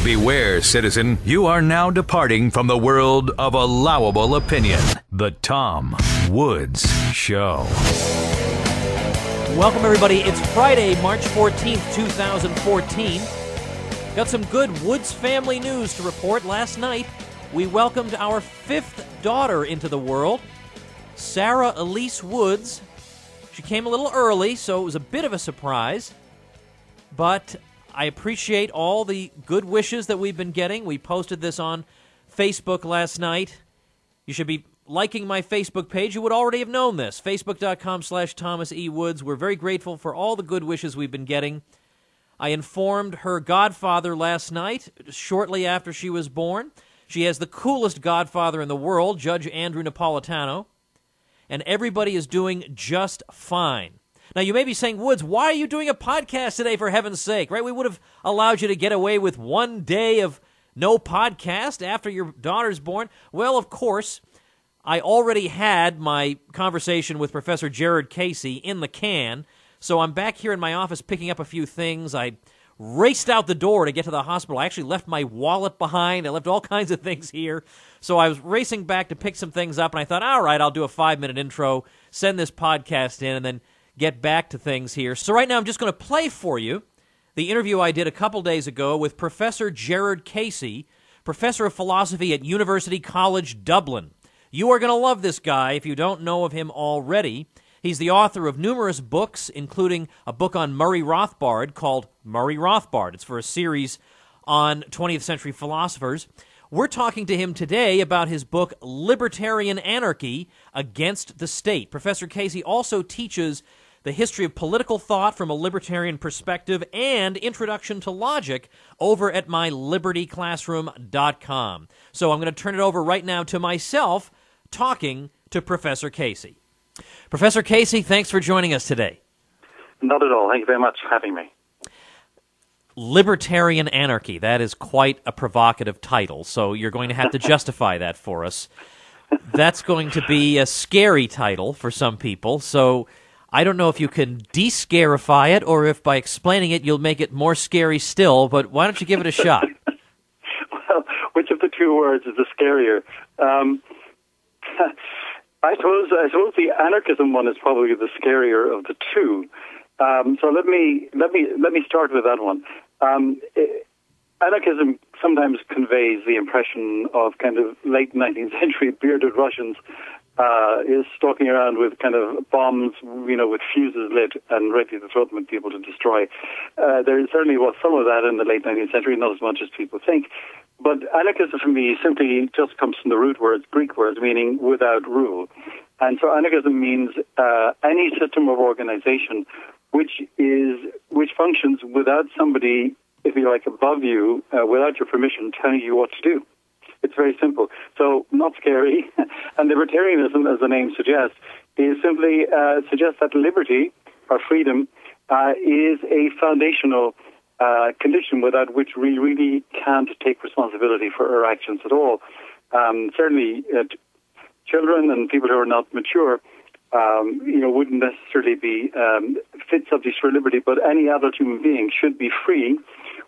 Beware, citizen, you are now departing from the world of allowable opinion. The Tom Woods Show. Welcome, everybody. It's Friday, March 14th, 2014. Got some good Woods family news to report. Last night, we welcomed our fifth daughter into the world, Sarah Elise Woods. She came a little early, so it was a bit of a surprise, but I appreciate all the good wishes that we've been getting. We posted this on Facebook last night. You should be liking my Facebook page. You would already have known this. Facebook.com/Thomas E. Woods. We're very grateful for all the good wishes we've been getting. I informed her godfather last night, shortly after she was born. She has the coolest godfather in the world, Judge Andrew Napolitano, and everybody is doing just fine. Now, you may be saying, Woods, why are you doing a podcast today, for heaven's sake, right? We would have allowed you to get away with one day of no podcast after your daughter's born. Well, of course, I already had my conversation with Professor Jared Casey in the can, so I'm back here in my office picking up a few things. I raced out the door to get to the hospital. I actually left my wallet behind. I left all kinds of things here. So I was racing back to pick some things up, and I thought, all right, I'll do a 5-minute intro, send this podcast in, and then get back to things here. So right now I'm just going to play for you the interview I did a couple days ago with Professor Jared Casey, professor of philosophy at University College Dublin. You are going to love this guy if you don't know of him already. He's the author of numerous books, including a book on Murray Rothbard called Murray Rothbard. It's for a series on 20th century philosophers. We're talking to him today about his book, Libertarian Anarchy, Against the State. Professor Casey also teaches the history of political thought from a libertarian perspective and introduction to logic over at mylibertyclassroom.com. So I'm going to turn it over right now to myself talking to Professor Casey. Professor Casey, thanks for joining us today. Not at all. Thank you very much for having me. Libertarian Anarchy, that is quite a provocative title, so you're going to have to justify that for us. That's going to be a scary title for some people, so I don't know if you can de-scarify it or if by explaining it you'll make it more scary still, but why don't you give it a shot? Well, which of the two words is the scarier? I suppose the anarchism one is probably the scarier of the two. So let me start with that one. Anarchism sometimes conveys the impression of kind of late 19th century bearded Russians is stalking around with kind of bombs, with fuses lit and ready to throw them at people to destroy. There certainly was some of that in the late 19th century, not as much as people think. But anarchism for me simply just comes from the root words, Greek words, meaning without rule. And so anarchism means any system of organization which functions without somebody, if you like, above you, without your permission, telling you what to do. It's very simple. So not scary. And libertarianism, as the name suggests, is simply suggests that liberty or freedom is a foundational condition without which we really can't take responsibility for our actions at all. Certainly, children and people who are not mature, wouldn't necessarily be fit subjects for liberty, but any adult human being should be free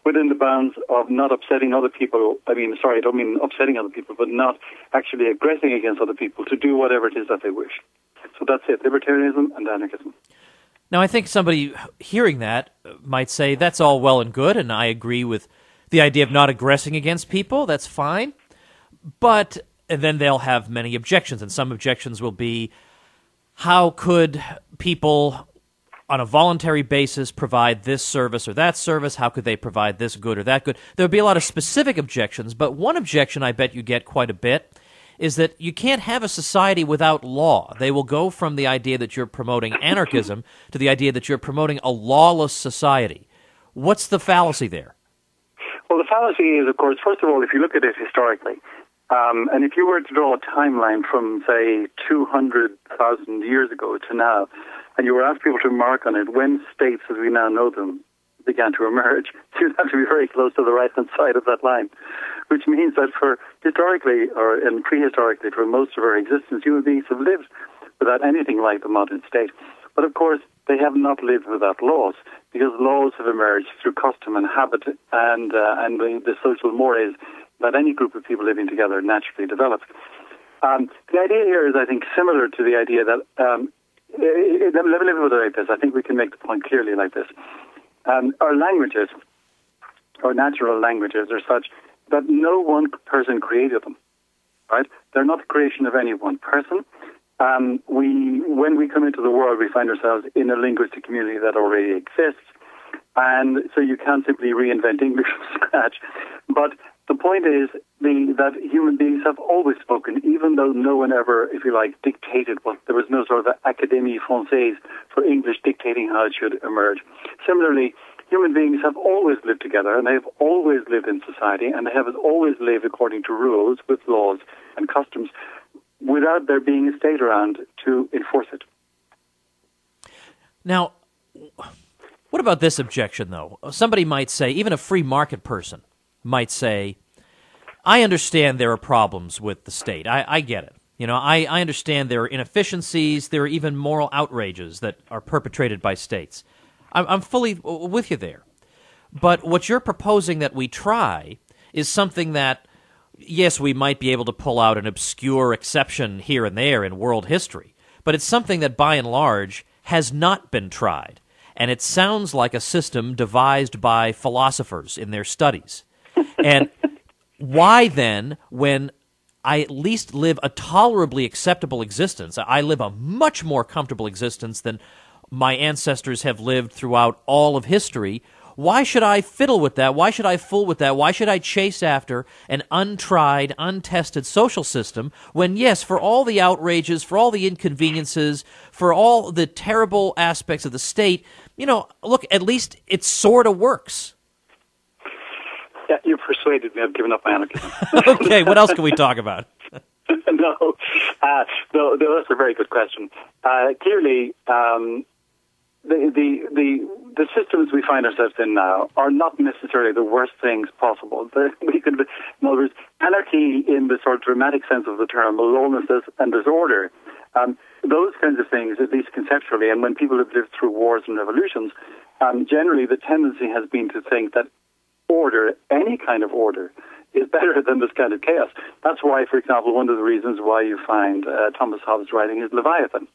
within the bounds of not upsetting other people. I don't mean upsetting other people, but not actually aggressing against other people to do whatever it is that they wish. So that's it, libertarianism and anarchism. Now, I think somebody hearing that might say, that's all well and good, and I agree with the idea of not aggressing against people. That's fine. But then they'll have many objections, and some objections will be, how could people on a voluntary basis provide this service or that service? How could they provide this good or that good? There would be a lot of specific objections, but one objection I bet you get quite a bit is that you can't have a society without law. They will go from the idea that you're promoting anarchism to the idea that you're promoting a lawless society. What's the fallacy there? Well, the fallacy is, of course, first of all, if you look at it historically, and if you were to draw a timeline from, say, 200,000 years ago to now, and you were asked people to mark on it when states as we now know them began to emerge, you'd have to be very close to the right-hand side of that line, which means that for historically and prehistorically, for most of our existence, human beings have lived without anything like the modern state. But of course, they have not lived without laws, because laws have emerged through custom and habit and the social mores that any group of people living together naturally develops. The idea here is, I think, similar to the idea that, let me put it like this, I think we can make the point clearly like this. Our languages, our natural languages, are such that no one person created them, right? They're not the creation of any one person. When we come into the world, we find ourselves in a linguistic community that already exists, and so you can't simply reinvent English from scratch. But the point is that human beings have always spoken, even though no one ever, if you like, dictated what. There was no sort of Académie Française for English dictating how it should emerge. Similarly, human beings have always lived together, and they have always lived in society, and they have always lived according to rules, with laws and customs, without there being a state around to enforce it. Now, what about this objection, though? Somebody might say, even a free market person might say, I understand there are problems with the state. I get it. You know, I understand there are inefficiencies, there are even moral outrages that are perpetrated by states. I'm fully with you there. But what you're proposing that we try is something that, yes, we might be able to pull out an obscure exception here and there in world history, but it's something that by and large has not been tried. And it sounds like a system devised by philosophers in their studies. And why then, when I at least live a tolerably acceptable existence, I live a much more comfortable existence than my ancestors have lived throughout all of history, why should I fiddle with that? Why should I fool with that? Why should I chase after an untried, untested social system when, yes, for all the outrages, for all the inconveniences, for all the terrible aspects of the state, you know, look, at least it sort of works. Yeah, you persuaded me. I've given up my anarchism. Okay, what else can we talk about? No, that's a very good question. Clearly, the systems we find ourselves in now are not necessarily the worst things possible. In other words, anarchy in the sort of dramatic sense of the term, lawlessness and disorder, those kinds of things, at least conceptually, and when people have lived through wars and revolutions, generally the tendency has been to think that order, any kind of order, is better than this kind of chaos. That's why, for example, one of the reasons why you find Thomas Hobbes writing is Leviathan,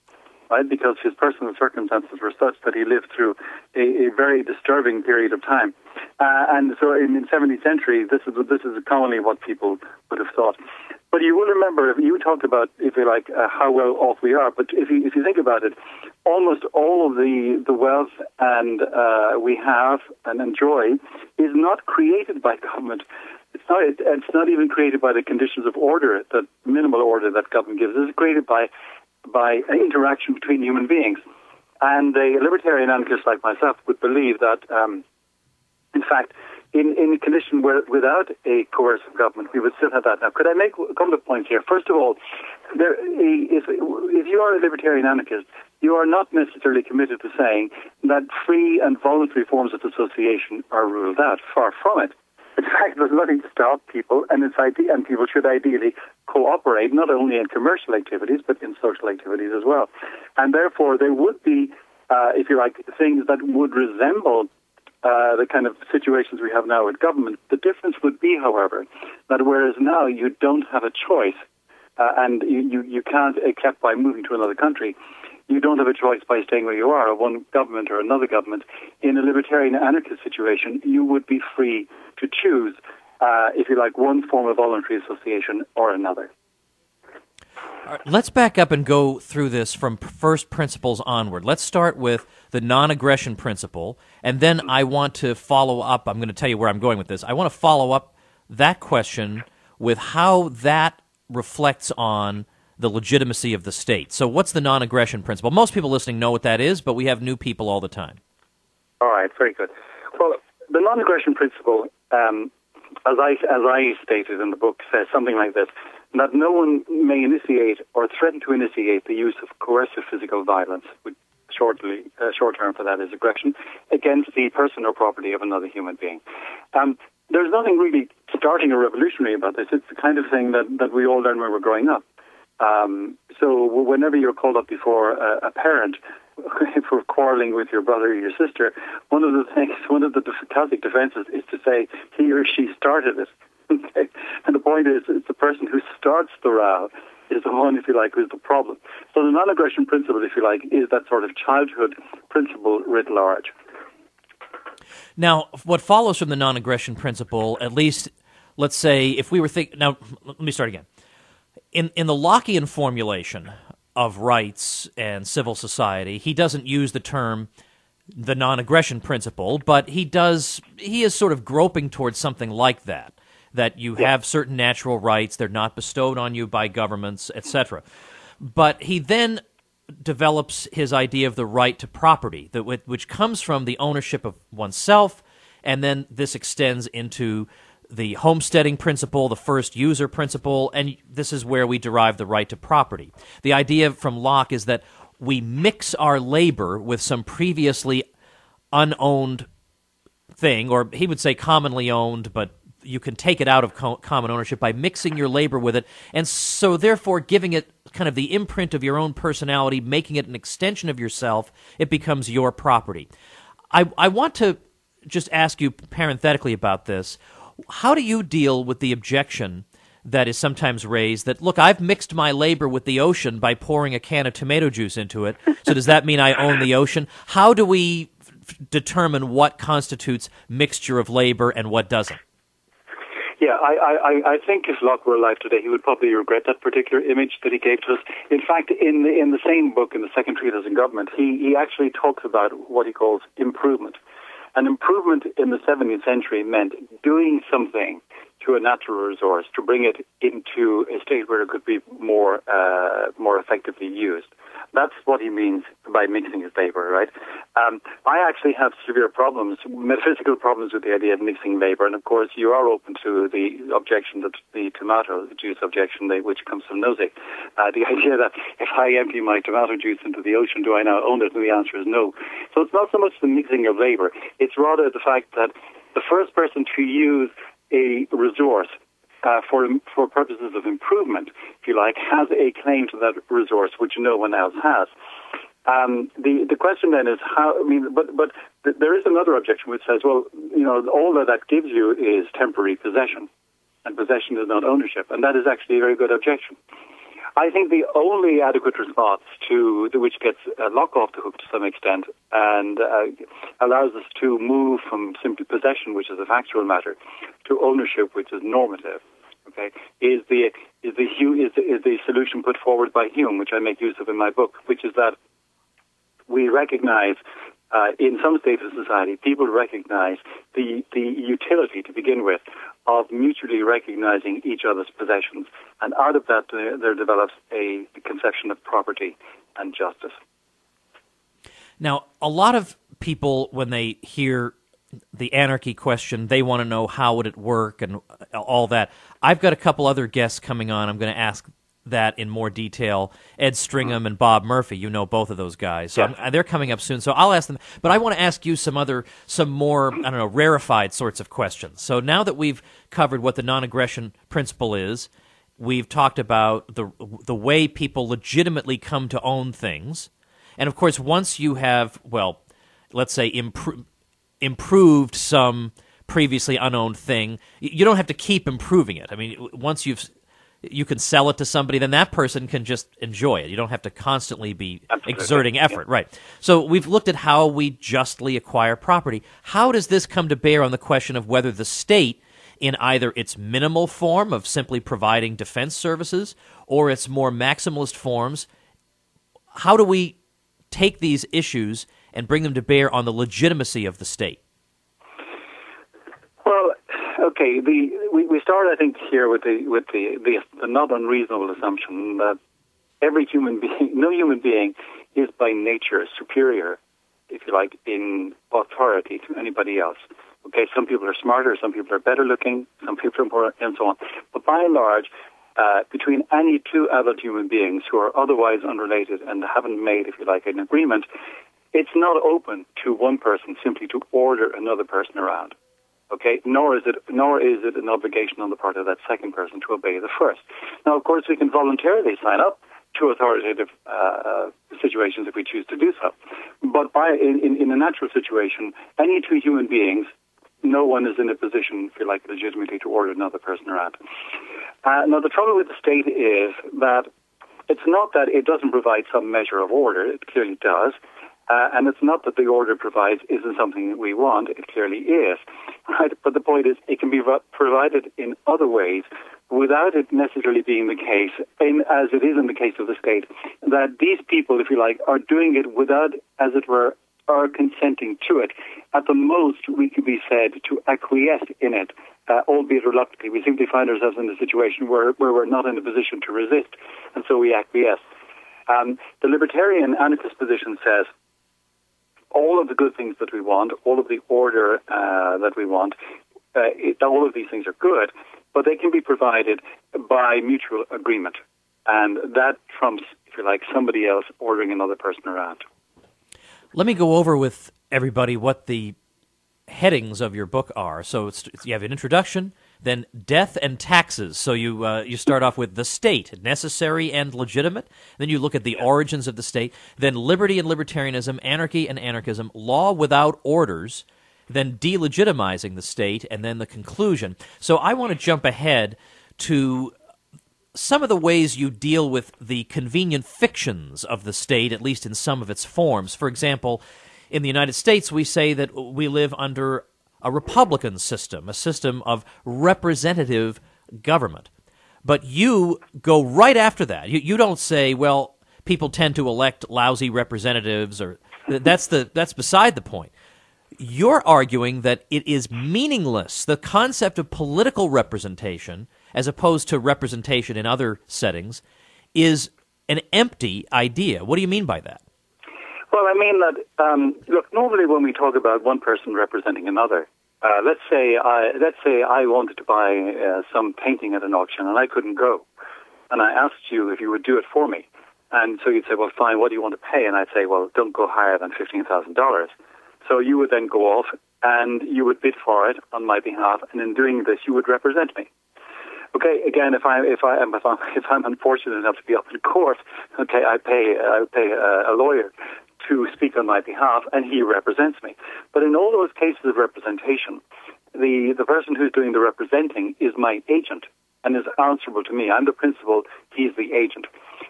right? Because his personal circumstances were such that he lived through a very disturbing period of time. And so in the 17th century, this is commonly what people would have thought. But you will remember, you talked about, if you like, how well off we are. But if you think about it, almost all of the wealth and we have and enjoy is not created by government. It's not even created by the conditions of order, the minimal order that government gives. It's created by interaction between human beings. And a libertarian anarchist like myself would believe that, in fact, in a condition where without a coercive government, we would still have that. Now, could I make a couple of points here? First of all, if you are a libertarian anarchist, you are not necessarily committed to saying that free and voluntary forms of association are ruled out. Far from it. In fact, there's nothing to stop people, and people should ideally cooperate not only in commercial activities but in social activities as well. And therefore, there would be, if you like, things that would resemble the kind of situations we have now with government. The difference would be, however, that whereas now you don't have a choice, and you can't, except by moving to another country, you don't have a choice by staying where you are, one government or another government. In a libertarian anarchist situation, you would be free to choose, if you like, one form of voluntary association or another. All right, let's back up and go through this from first principles onward. Let's start with the non-aggression principle, and then I want to follow up. I'm going to tell you where I'm going with this. I want to follow up that question with how that reflects on the legitimacy of the state. So what's the non-aggression principle? Most people listening know what that is, but we have new people all the time. All right, very good. Well, the non-aggression principle, as I stated in the book, says something like this, that no one may initiate or threaten to initiate the use of coercive physical violence, which short term for that is aggression, against the person or property of another human being. There's nothing really starting or revolutionary about this. It's the kind of thing that we all learn when we're growing up. So whenever you're called up before a parent, for quarreling with your brother or your sister, one of the classic defenses is to say he or she started it. Okay? And the point is, it's the person who starts the row is the one, if you like, who's the problem. So the non-aggression principle, if you like, is that sort of childhood principle writ large. Now, what follows from the non-aggression principle, at least, let's say, if we were thinking... Now, let me start again. In the Lockean formulation of rights and civil society, he doesn't use the term the non-aggression principle, but he is sort of groping towards something like that you have certain natural rights, they're not bestowed on you by governments, etc. But he then develops his idea of the right to property, which comes from the ownership of oneself, and then this extends into the homesteading principle, the first user principle, and this is where we derive the right to property. The idea from Locke is that we mix our labor with some previously unowned thing, or he would say commonly owned, but you can take it out of common ownership by mixing your labor with it, and so therefore giving it kind of the imprint of your own personality, making it an extension of yourself, it becomes your property. I want to just ask you parenthetically about this. How do you deal with the objection that is sometimes raised that, look, I've mixed my labor with the ocean by pouring a can of tomato juice into it, so does that mean I own the ocean? How do we determine what constitutes mixture of labor and what doesn't? Yeah, I think if Locke were alive today, he would probably regret that particular image that he gave to us. In fact, in the same book, in the Second Treatise on Government, he actually talks about what he calls improvement. And improvement in the 17th century meant doing something to a natural resource to bring it into a state where it could be more effectively used. That's what he means by mixing his labor, right? I actually have severe problems, metaphysical problems with the idea of mixing labor, and of course you are open to the objection, that the tomato juice objection, which comes from Nozick. The idea that if I empty my tomato juice into the ocean, do I now own it? And the answer is no. So it's not so much the mixing of labor, it's rather the fact that the first person to use a resource for purposes of improvement, if you like, has a claim to that resource which no one else has. The question then is how. I mean, but there is another objection which says, well, you know, all that gives you is temporary possession, and possession is not ownership, and that is actually a very good objection. I think the only adequate response which gets Locke off the hook to some extent and allows us to move from simply possession, which is a factual matter, to ownership, which is normative, okay, is the solution put forward by Hume, which I make use of in my book, which is that we recognize in some states of society, people recognize the utility to begin with of mutually recognizing each other's possessions. And out of that, there develops a conception of property and justice. Now, a lot of people, when they hear the anarchy question, they want to know how would it work and all that. I've got a couple other guests coming on. I'm going to ask that in more detail. Ed Stringham and Bob Murphy, you know both of those guys. So yes. They're coming up soon, so I'll ask them. But I want to ask you some more, I don't know, rarefied sorts of questions. So now that we've covered what the non-aggression principle is, we've talked about the way people legitimately come to own things. And, of course, once you have, well, let's say improved some previously unowned thing, you don't have to keep improving it. I mean, once you can sell it to somebody, then that person can just enjoy it. You don't have to constantly be exerting effort. Yeah. Right. So we've looked at how we justly acquire property. How does this come to bear on the question of whether the state, in either its minimal form of simply providing defense services or its more maximalist forms, how do we take these issues and bring them to bear on the legitimacy of the state? Well, okay, we start, I think, here with the not unreasonable assumption that every human being, no human being, is by nature superior, if you like, in authority to anybody else. Okay, some people are smarter, some people are better looking, some people are more, and so on. But by and large, between any two adult human beings who are otherwise unrelated and haven't made, if you like, an agreement, it's not open to one person simply to order another person around. Okay, nor is it an obligation on the part of that second person to obey the first. Now, of course, we can voluntarily sign up to authoritative situations if we choose to do so. But in a natural situation, any two human beings, no one is in a position, if you like, legitimately to order another person around. Now, the trouble with the state is that it's not that it doesn't provide some measure of order. It clearly does. And it's not that the order it provides isn't something that we want. It clearly is. Right? But the point is, it can be provided in other ways without it necessarily being the case, as it is in the case of the state, that these people, if you like, are doing it without, as it were, are consenting to it. At the most, we could be said to acquiesce in it, albeit reluctantly. We simply find ourselves in a situation where we're not in a position to resist, and so we acquiesce. The libertarian anarchist position says all of the good things that we want, all of the order that we want, all of these things are good, but they can be provided by mutual agreement. And that trumps, if you like, somebody else ordering another person around. Let me go over with everybody what the headings of your book are. So you have an introduction, then death and taxes. So you start off with the state, necessary and legitimate. Then you look at the origins of the state. Then liberty and libertarianism, anarchy and anarchism, law without orders. Then delegitimizing the state, and then the conclusion. So I want to jump ahead to some of the ways you deal with the convenient fictions of the state, at least in some of its forms. For example, in the United States, we say that we live under a Republican system, a system of representative government. But you go right after that. You don't say, well, people tend to elect lousy representatives, or that's beside the point. You're arguing that it is meaningless. The concept of political representation, as opposed to representation in other settings, is an empty idea. What do you mean by that? Well, I mean that, look, normally when we talk about one person representing another, let's say I wanted to buy some painting at an auction and I couldn't go. And I asked you if you would do it for me. And so you'd say, well, fine, what do you want to pay? And I'd say, well, don't go higher than $15,000. So you would then go off and you would bid for it on my behalf, and in doing this, you would represent me. Okay, again, if I'm unfortunate enough to be up in court, okay, I pay a lawyer to speak on my behalf, and he represents me. But in all those cases of representation, the person who's doing the representing is my agent and is answerable to me. I'm the principal, he's the agent.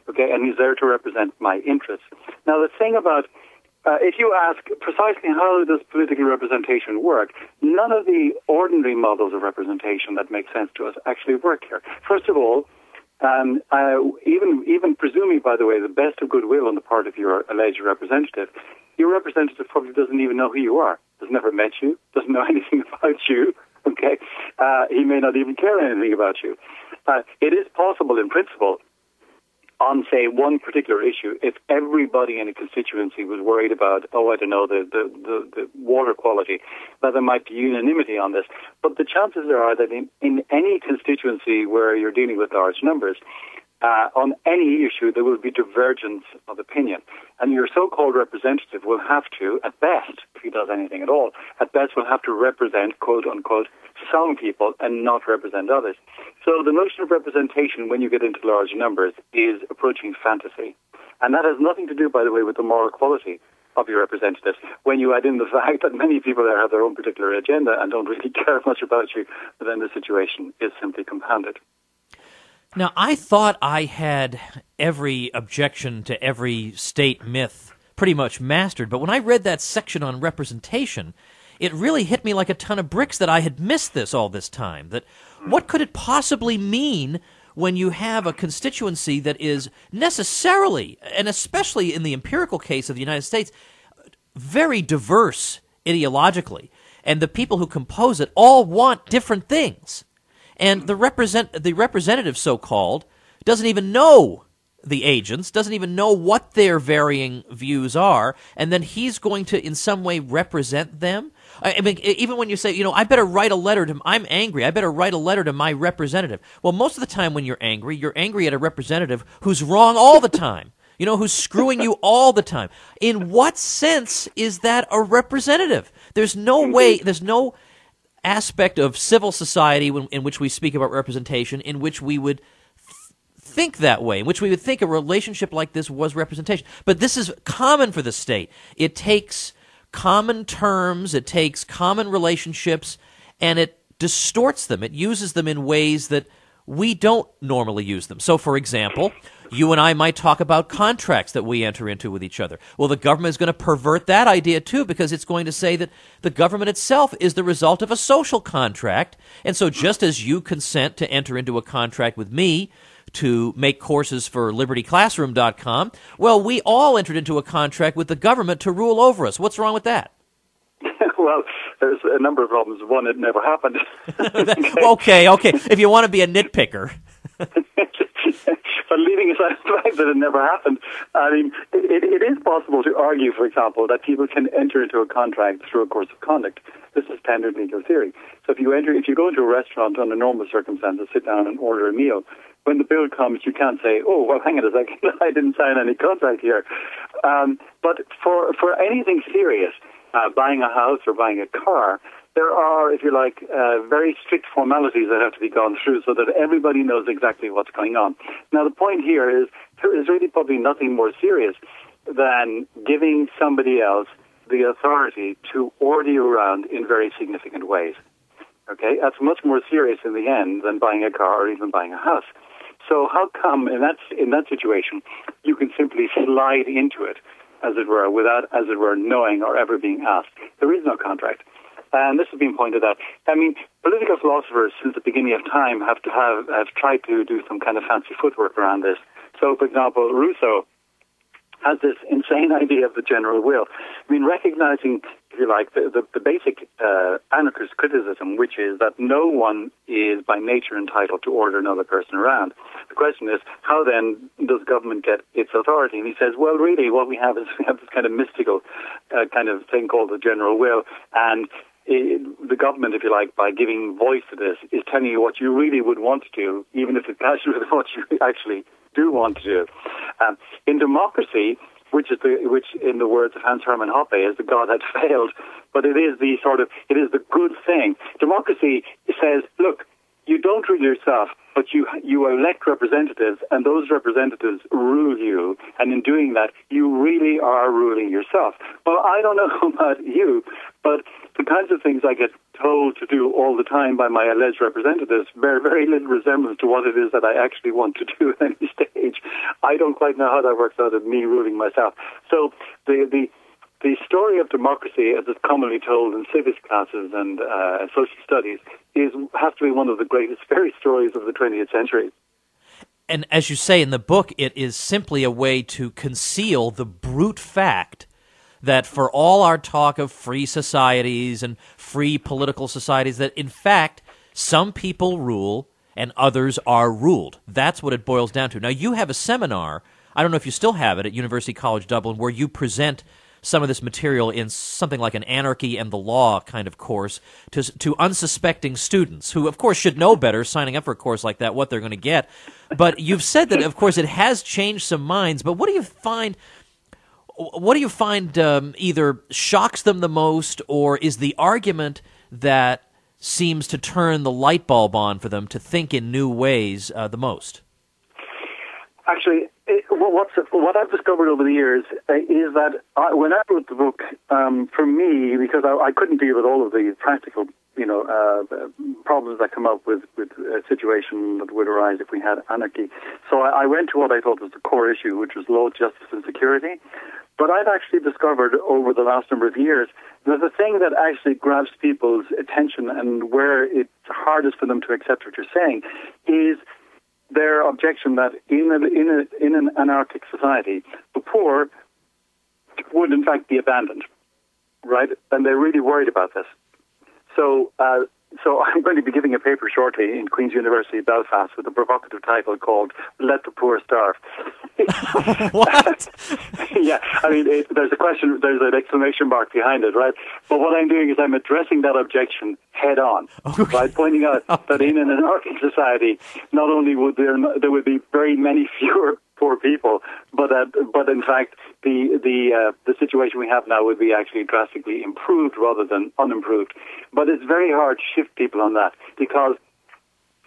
Okay, and he's there to represent my interests. Now, the thing about if you ask precisely how does political representation work, none of the ordinary models of representation that make sense to us actually work here. First of all, even presuming, by the way, the best of goodwill on the part of your alleged representative, your representative probably doesn't even know who you are, has never met you, doesn't know anything about you. Okay, he may not even care anything about you. It is possible, in principle, on, say, one particular issue, if everybody in a constituency was worried about, the water quality, that there might be unanimity on this. But the chances are that in any constituency where you're dealing with large numbers, on any issue, there will be divergence of opinion. And your so-called representative will have to, at best, if he does anything at all, at best will have to represent, quote-unquote, some people and not represent others. So the notion of representation when you get into large numbers is approaching fantasy. And that has nothing to do, by the way, with the moral quality of your representatives. When you add in the fact that many people there have their own particular agenda and don't really care much about you, then the situation is simply compounded. Now, I thought I had every objection to every state myth pretty much mastered, but when I read that section on representation, it really hit me like a ton of bricks that I had missed this all this time. That what could it possibly mean when you have a constituency that is necessarily, and especially in the empirical case of the United States, very diverse ideologically, and the people who compose it all want different things. And the representative, so-called, doesn't even know the agents, doesn't even know what their varying views are, and then he's going to in some way represent them. I mean, even when you say, I better write a letter to, I'm angry, I better write a letter to my representative. Well, most of the time when you're angry at a representative who's wrong all the time, who's screwing you all the time. In what sense is that a representative? There's no way, there's no aspect of civil society in which we speak about representation in which we would think that way, in which we would think a relationship like this was representation. But this is common for the state. It takes common terms, it takes common relationships, and it distorts them. It uses them in ways that we don't normally use them. So, for example, you and I might talk about contracts that we enter into with each other. Well, the government is going to pervert that idea, too, because it's going to say that the government itself is the result of a social contract. And so just as you consent to enter into a contract with me to make courses for libertyclassroom.com, well, we all entered into a contract with the government to rule over us. What's wrong with that? Well, there's a number of problems. One, it never happened. Okay. If you want to be a nitpicker. But leaving aside the fact that it never happened, I mean, it is possible to argue, for example, that people can enter into a contract through a course of conduct. This is standard legal theory. So if you go into a restaurant under normal circumstances, sit down and order a meal, when the bill comes, you can't say, "Oh, well, hang on a second, I didn't sign any contract here." But for anything serious, buying a house or buying a car, there are, if you like, very strict formalities that have to be gone through so that everybody knows exactly what's going on. Now, the point here is there is really probably nothing more serious than giving somebody else the authority to order you around in very significant ways. Okay? That's much more serious in the end than buying a car or even buying a house. So how come in that situation you can simply slide into it, as it were, without, as it were, knowing or ever being asked? There is no contract. And this has been pointed out. I mean, political philosophers since the beginning of time have tried to do some kind of fancy footwork around this. So, for example, Rousseau has this insane idea of the general will. I mean, recognizing, if you like, the basic anarchist criticism, which is that no one is by nature entitled to order another person around. The question is, how then does government get its authority? And he says, well, really, what we have is we have this kind of mystical kind of thing called the general will, and the government, if you like, by giving voice to this, is telling you what you really would want to do, even if it clashes with what you actually do want to do. In democracy, which in the words of Hans Hermann Hoppe is the God had failed, but it is the good thing. Democracy says, look, you don't rule yourself, but you elect representatives, and those representatives rule you, and in doing that, you really are ruling yourself. Well, I don't know about you, but the kinds of things I get told to do all the time by my alleged representatives bear very little resemblance to what it is that I actually want to do at any stage. I don't quite know how that works out of me ruling myself. So the story of democracy, as it's commonly told in civics classes and social studies, has to be one of the greatest fairy stories of the 20th century. And as you say in the book, it is simply a way to conceal the brute fact that for all our talk of free societies and free political societies, that in fact some people rule and others are ruled. That's what it boils down to. Now, you have a seminar, I don't know if you still have it, at University College Dublin, where you present some of this material in something like an anarchy and the law kind of course to unsuspecting students who, of course, should know better signing up for a course like that, what they're going to get. But you've said that, of course, it has changed some minds. But what do you find either shocks them the most, or is the argument that seems to turn the light bulb on for them to think in new ways the most? Actually, what I've discovered over the years is that when I wrote the book, for me, because I couldn't deal with all of the practical, problems that come up with a situation that would arise if we had anarchy. So I went to what I thought was the core issue, which was law, justice, and security. But I've actually discovered over the last number of years that the thing that actually grabs people's attention and where it's hardest for them to accept what you're saying is their objection that in an anarchic society, the poor would in fact be abandoned, right? And they're really worried about this. So I'm going to be giving a paper shortly in Queen's University, Belfast, with a provocative title called "Let the Poor Starve." What? Yeah, I mean, there's a question, there's an exclamation mark behind it, right? But what I'm doing is I'm addressing that objection head on, right? Pointing out that in an anarchic society, not only would there would be very many fewer poor people, but in fact the situation we have now would be actually drastically improved rather than unimproved. But it's very hard to shift people on that, because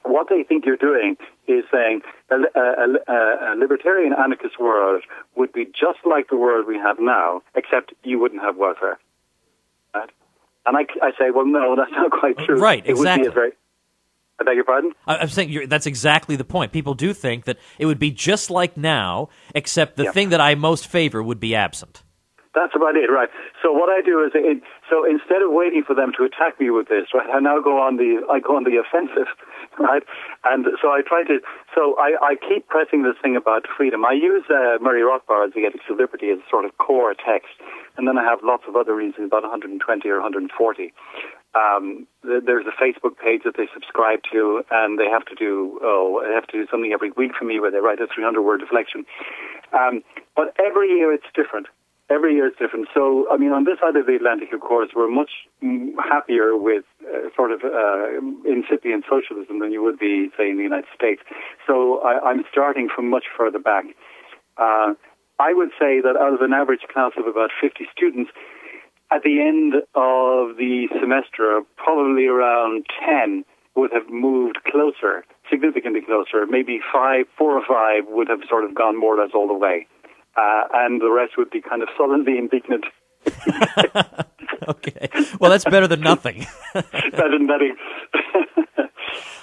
what they think you're doing is saying a libertarian anarchist world would be just like the world we have now, except you wouldn't have welfare. Right? And I say, well, no, that's not quite true. Right, exactly. It would be I beg your pardon? I'm saying that's exactly the point. People do think that it would be just like now, except the thing that I most favor would be absent. That's about it, right? So what I do is, so instead of waiting for them to attack me with this, right, I now go on the offensive, right? And so I keep pressing this thing about freedom. I use Murray Rothbard's The Ethics of Liberty as a sort of core text, and then I have lots of other reasons, about 120 or 140. There's a Facebook page that they subscribe to, and they have to do something every week for me where they write a 300-word reflection. But every year it's different. Every year it's different. So, I mean, on this side of the Atlantic, of course, we're much happier with sort of incipient socialism than you would be, say, in the United States. So I'm starting from much further back. I would say that out of an average class of about 50 students, at the end of the semester, probably around 10 would have moved closer, significantly closer. Maybe 4 or 5 would have sort of gone more or less all the way. And the rest would be kind of sullenly indignant. Okay. Well, that's better than nothing. Better than nothing.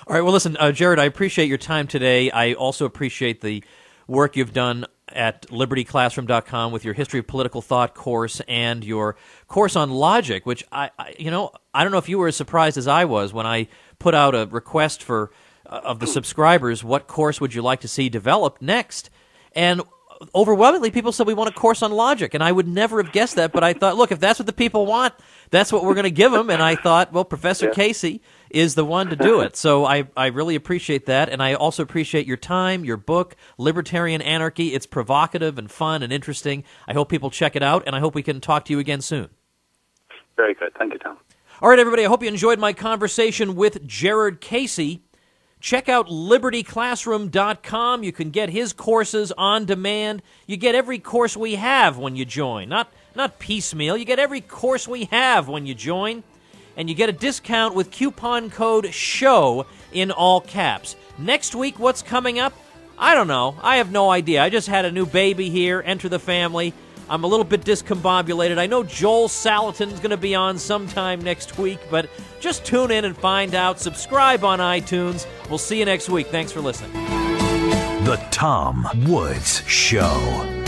All right. Well, listen, Jared, I appreciate your time today. I also appreciate the work you've done at libertyclassroom.com with your History of Political Thought course and your course on logic, which I don't know if you were as surprised as I was when I put out a request for of the subscribers, what course would you like to see developed next? And overwhelmingly, people said we want a course on logic, and I would never have guessed that, but I thought, look, if that's what the people want, that's what we're going to give them, and I thought, well, Professor Casey is the one to do it. So I really appreciate that, and I also appreciate your time, your book, Libertarian Anarchy. It's provocative and fun and interesting. I hope people check it out, and I hope we can talk to you again soon. Very good. Thank you, Tom. All right, everybody, I hope you enjoyed my conversation with Jared Casey. Check out libertyclassroom.com. You can get his courses on demand. You get every course we have when you join. Not piecemeal. You get every course we have when you join. And you get a discount with coupon code SHOW in all caps. Next week, what's coming up? I don't know. I have no idea. I just had a new baby here, enter the family. I'm a little bit discombobulated. I know Joel Salatin's going to be on sometime next week, but just tune in and find out. Subscribe on iTunes. We'll see you next week. Thanks for listening. The Tom Woods Show.